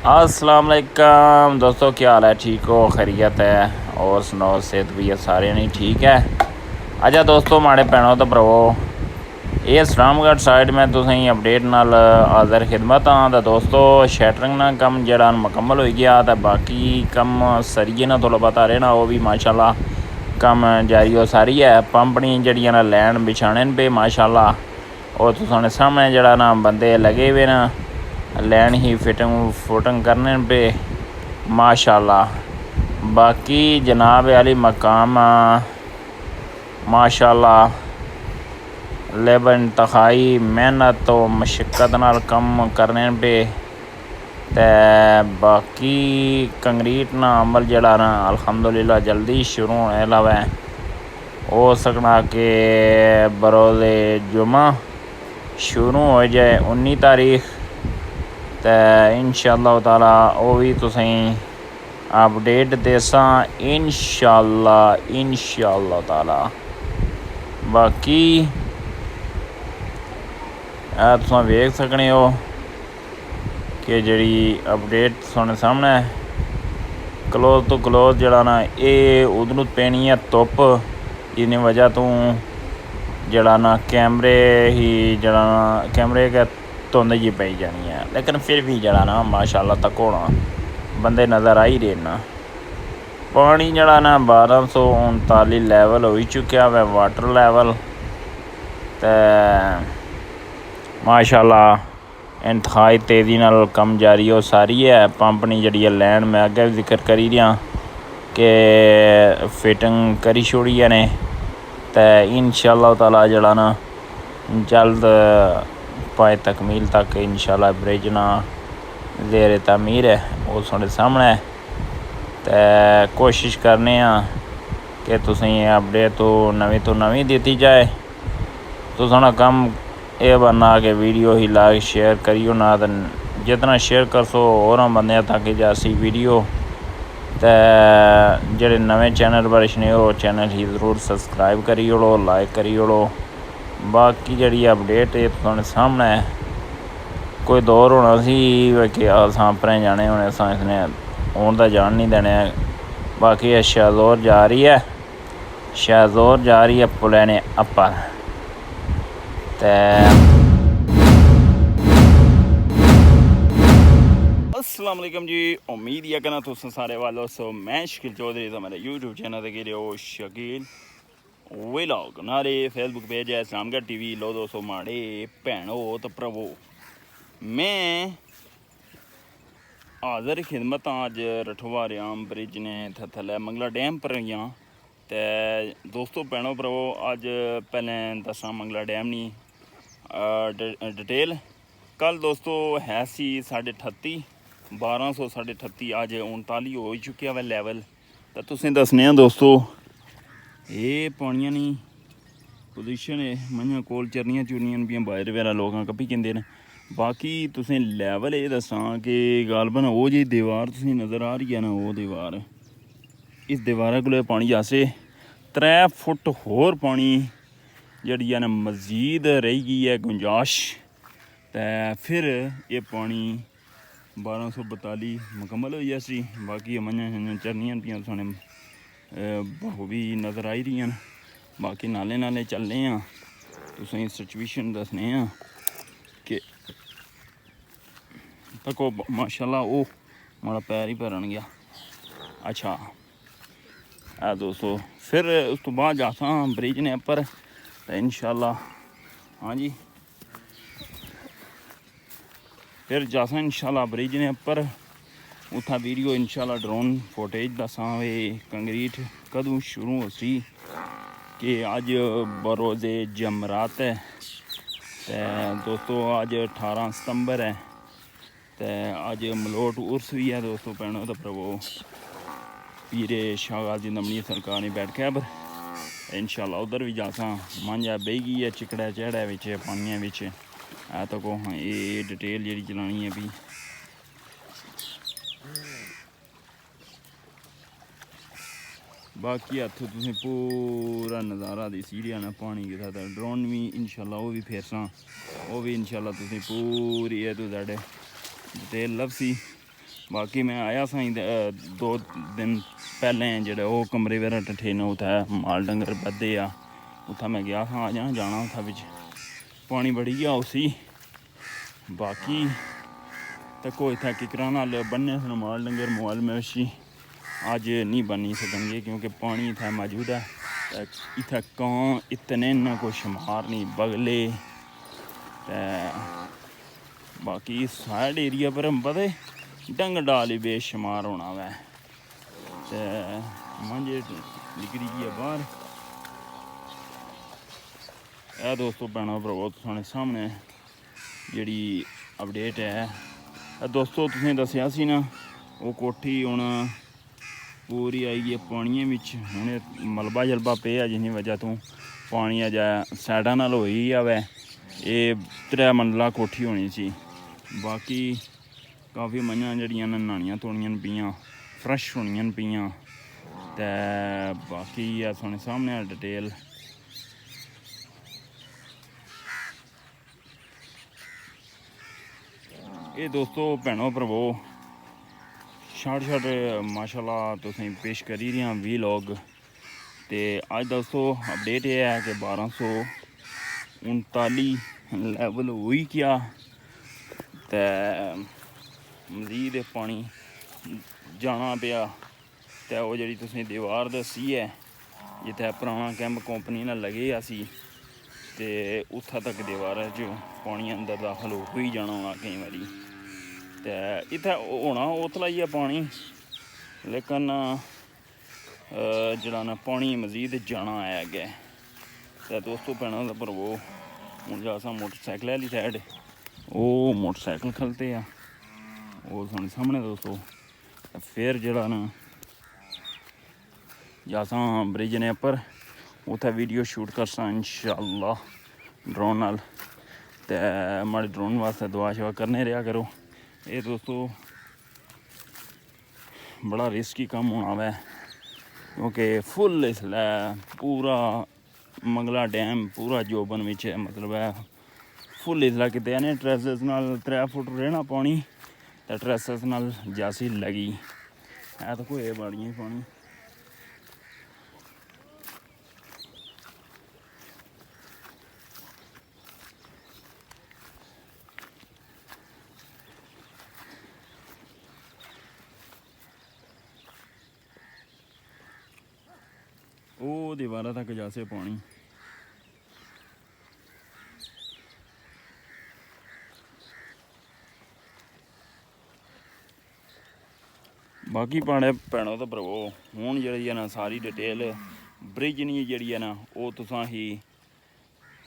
अस्सलाम वालेकुम दोस्तों, क्या हाल है? ठीक हो? खैरियत है? और सुनाओ, सेहत भी है सारे नहीं ठीक है? अच्छा दोस्तों, माड़े भैनों तो भरावो, ये इस्लामगढ़ साइड में तुसें अपडेट नाल हाज़र खिदमत हाँ। तो दोस्तों शैटरिंग ना कम जड़ा मुकम्मल हो गया, तो बाकी कम सरिये ना थोड़ा पता रहना वो भी माशाल्लाह कम जारी हो सारी है। पंपनी जड़ियां ना लैंड बिछाने पे माशाल्लाह, और तुसाने सामने जड़ा ना बंदे लगे हुए ना लैंड ही फिटिंग फुटिंग करने पे माशाल्लाह। बाकी जनाब अली मकाम माशाल्लाह लेबर इंतहाई मेहनत तो मशक्क़त नाल कम करने पे, ते बाकी कंक्रीट ना अमल जड़ा ना अल्हम्दुलिल्लाह जल्दी शुरू होने लगा है। हो सकना कि बरोज़े जुमा शुरू हो जाए 19 तारीख, तो इंशाअल्लाह ताला वो भी तुसें अपडेट देसां इंशाअल्लाह ताला। बाकी तुस वेख सकने हो कि जड़ी अपडेट थोड़े सामने क्लोज तो क्लोज जड़ा ना ये उधरों पैनी है धुप्प, इन्नी वजह तो जड़ा ना कैमरे ही जड़ा ना कैमरे के धुंध जी पई जानी है, लेकिन फिर भी जड़ा ना माशाल्लाह तक होना बंदे नज़र आ ही रहे ना। पानी जड़ा ना 1239 लैवल हो चुका है वाटर लैवल, तो माशाल्लाह इंतहाई तेज़ी नाल कम जारी हो सारी है। पंपनी जड़ी है लैंड मैं अगे भी जिक्र करी रहा कि फिटिंग करी छोड़ी ने, तो इंशाअल्लाह ताला जड़ा ना जल्द पाए तकमील तक इंशाअल्लाह ब्रिज ना ज़ेर तामीर है वो थोड़े सामने। तो कोशिश करने कि तुसें अपडेट तो नवीं दी जाए। तो साढ़ा कम ये बनना कि वीडियो ही लाइक शेयर करियो ना, तो जितना शेयर करसो होर बंदे तक जासी वीडियो। तो जेह्ड़े नमें चैनल पर इसने हो चैनल ही ज़रूर सब्सक्राइब करी ओड़ो, लाइक करी ओड़ो। बाकी जड़ी अपडेट ये थोड़े सामने कोई दौर होना सी कि असां अपने जाने होने असां इसने हून तो जान नहीं देने। बाकी शाहजोर जा रही है, शाहजोर जा रही है पुलैने अपर। अस्सलाम वालेकुम जी, उम्मीद यह करना तुस सारे वालों सो मैं शकील चौधरी तो मेरे यूट्यूब चैनल ते गिरे हो शकील व्लॉग, नारे फेसबुक पेज है इस्लामगढ़ टीवी। लो दोस्तों माड़े भैनों तो भरावो, मैं हाज़र खिदमत अज रठवा रियाम ब्रिज ने थल्लै मंगला डैम पर गया। तो दोस्तों भैनों भरावो अज पहलें दसा मंगला डैम नी डिटेल। कल दोस्तों है सी 38 1200 38, अज 39 हो चुकिया वै लैवल। तो तुसें दसने दोस्तों ये पानियां नी पोजिशन है मंझां कोल चरनियां चुरनियां पियां बाहर वगैरह लोग कप्पी जंदे न। बाकी तुसें लैवल ये दसां कि गालबन वो जी दीवार तुसें नज़र आ रही है ना, वो दीवार इस दीवारा को पानी आसे 3 फुट होर पानी जड़ी है ना मजीद रही गई है गुंजाइश। तो फिर ये पानी 1242 मुकम्मल हो जासी। बाकी मंझां चरनियां पियां साने बहु भी नज़र आई रही हैं। बाकी नाले नाले चलने तुसें सिचुएशन दसने कि तको माशाल्लाह वो माड़ा पैर ही भरन गया। अच्छा दोस्तों फिर उस तो बाद जाता ब्रिज ने उपर, तो इंशाल्लाह हाँ जी फिर जासा इंशाल्लाह ब्रिज ने उपर उत्था वीडियो इंशाल्लाह ड्रोन फुटेज दसां वे कंक्रीट कदों शुरू हो सी कि अज बरोज़े जमरात है। तो दोस्तों अज 18 सितंबर है, तो अज मलोट उर्स भी है दोस्तों भैनों तो भरावो पीरे शाह गाजी नमनी सरकार ने बैठक पर। इंशाल्लाह उधर भी जासा मांझा बही गई है चिकड़ा चढ़ा बिच पानिया बिच तो को हाँ ये डिटेल जी चलानी है भी। बाकी हत्थ तुसें पूरा नज़ारा दिसी रिहा ना पानी के साथ। ड्रोन भी इंशाल्लाह वो भी फेरसा वो भी इंशाल्लाह तुसें पूरी ए टू ज़ेड डिटेल लभसी। बाकी मैं आया साई 2 दिन पहले जेह्ड़े ओह् कमरे वगैरह टट्ठे न उत्थें माल डंगर बद्धे आ उत्थें मैं गया था जाना उत्थें बिच पानी बड़ी गया उसी बाकी तको इत्थें किकरां नाल बन्ने सन माल डंगर मोबाइल मवेशी अज नहीं बनी सकणगे क्योंकि पानी इत्थें मौजूद है इत्थें कां इतने न कोई शुमार नहीं बगले ते बाकी साइड एरिया पर बड़े डंग डाल ही बेशुमार होना वै ते मंझ निकली गई बाहर यह दोस्तों भैनों भरावो तुहाडे सामने जिहड़ी अपडेट है दोस्तों तुसें दस्सेआ सी ना वो कोठी हुण पूरी आई गई पानियै बिच हुण मलबा जलबा पेआ जिसदी वजह तो पानी अजें साइडां नाल होई जावे एह् 3 मंजिला कोठी होनी सी बाकी काफ़ी मंझां जेह्ड़ियां न न्हानियां धोनियां पियां फ्रैश होनियां पियां ते बाकी थुआढ़े सामने डिटेल ये दोस्तों भैनों भरावो शार्ट माशाल्लाह तुसें पेश करी रहा वीलॉग ते अज दोस्तों अपडेट ये है कि 1239 लैवल होई गया ते मजीद पानी जाना पिया ते ओह् जेह्ड़ी तुसें दीवार दस्सी है जित्थै पुराना कैंप कंपनी ने लगे असी ते उत्थै तक दीवार च पानी अंदर दाखल हो ही जाना होना केईं बारी ते इत्थै होना उतला ही है पानी लेकिन जेह्ड़ा ना पानी मजीद जाना है अग्गै ते दोस्तों भैनों भरावो हून अस मोटरसाइकल आह्ली साइड ओह् मोटरसाइकल खलते आ ओह् थुआढ़े सामने दोस्तों फिर जेह्ड़ा ना अस ब्रिज ने उप्पर उत्थै वीडियो शूट करसां इंशाअल्लाह ड्रोन नाल ते माड़े ड्रोन वास्ते दुआ शवा करने रेहा करो ये दोस्तों बड़ा रिस्की कम होना वै क्योंकि फुल इसलै पूरा मंगला डैम पूरा जोबन बिच मतलब है फुल इसलै किते ने ट्रैसेस नाल 3 फुट रहना पानी ते ट्रैसेस नाल जासी लगी है तो कोई बाड़ियां पानी वो दीवारा तक जासे पानी बाकी भाड़े भैनों तो भरावो हूँ जी है ना सारी डिटेल ब्रिज नहीं जी है ना वो तुसां ही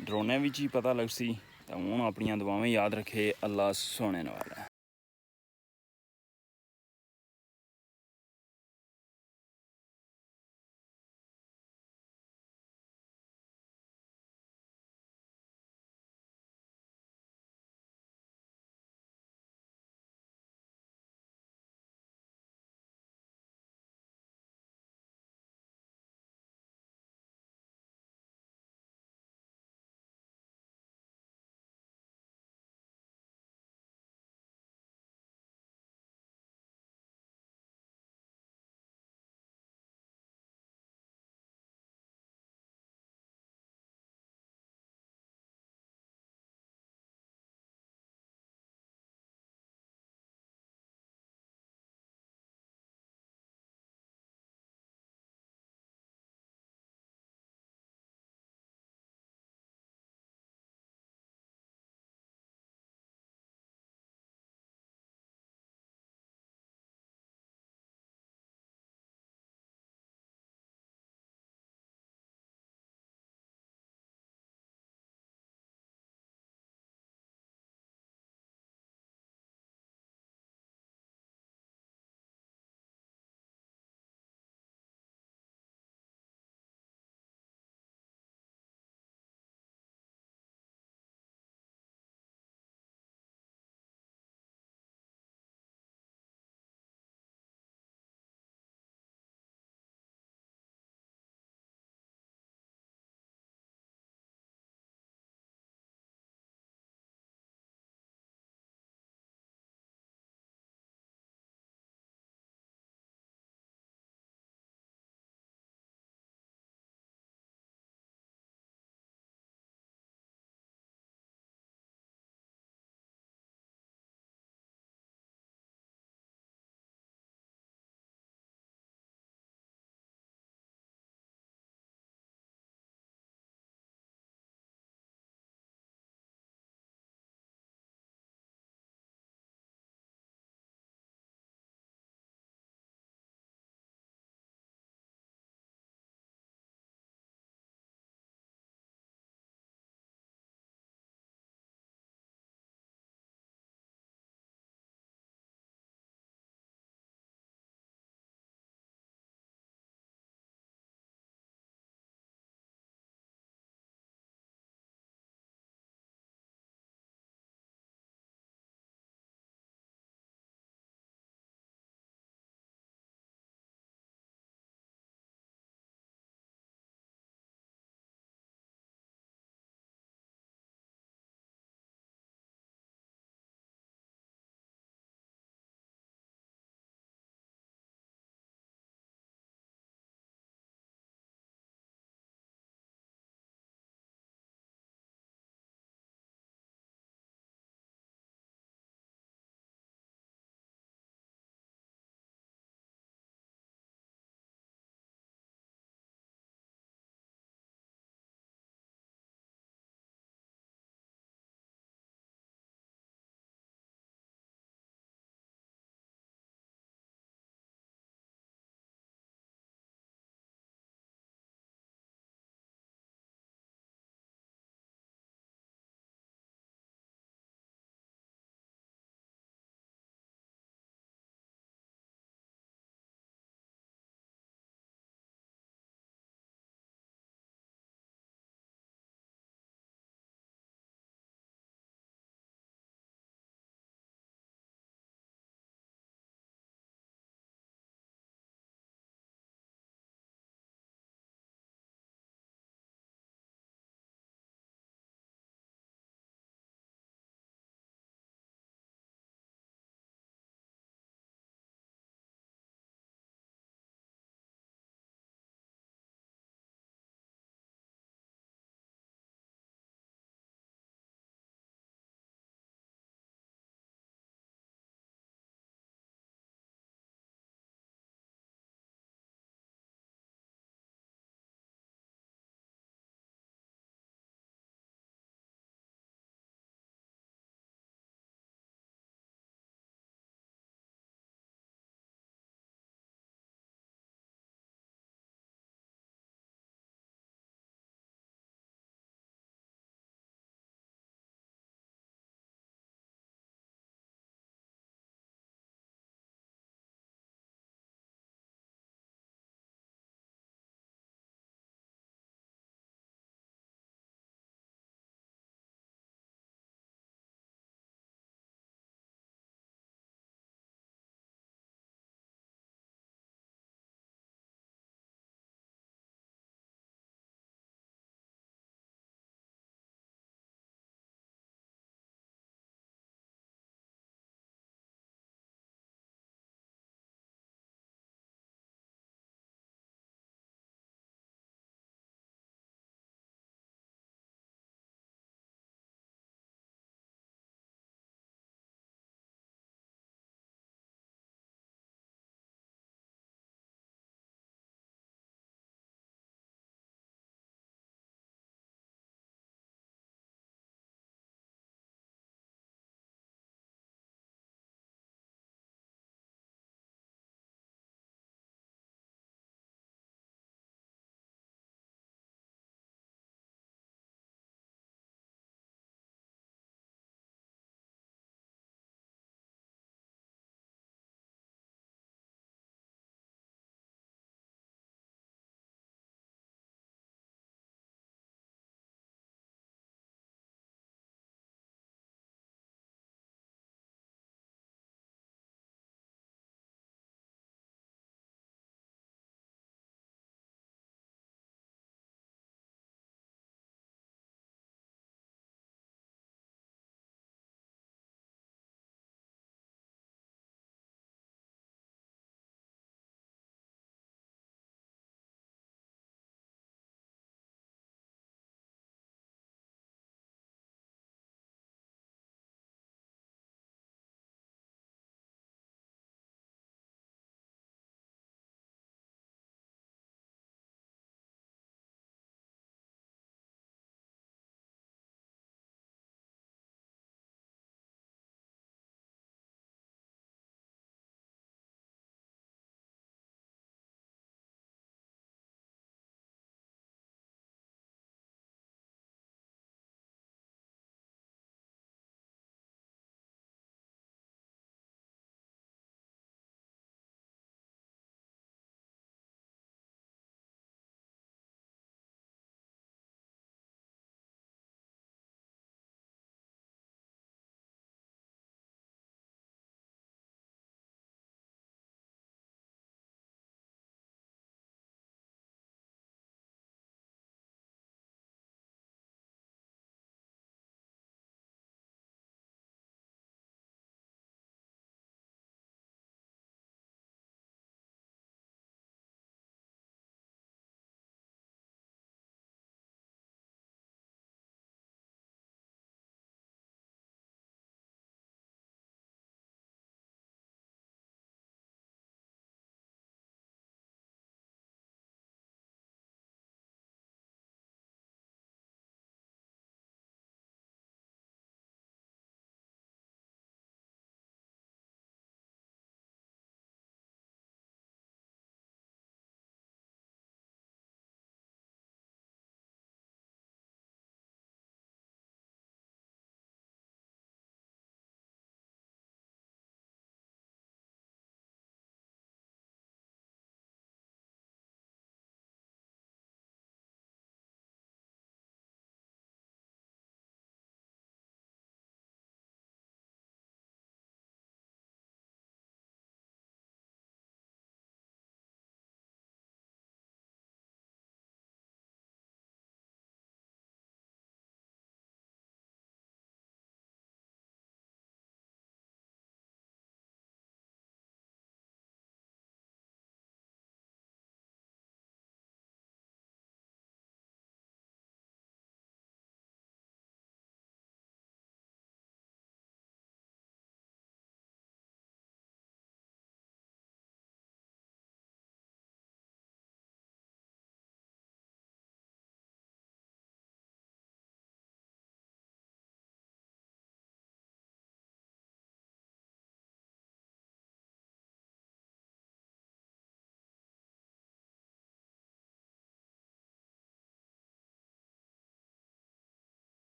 ड्रोने ही पता लगसी तो हूँ अपन दुआवें याद रखे अल्लाह सोने वाला।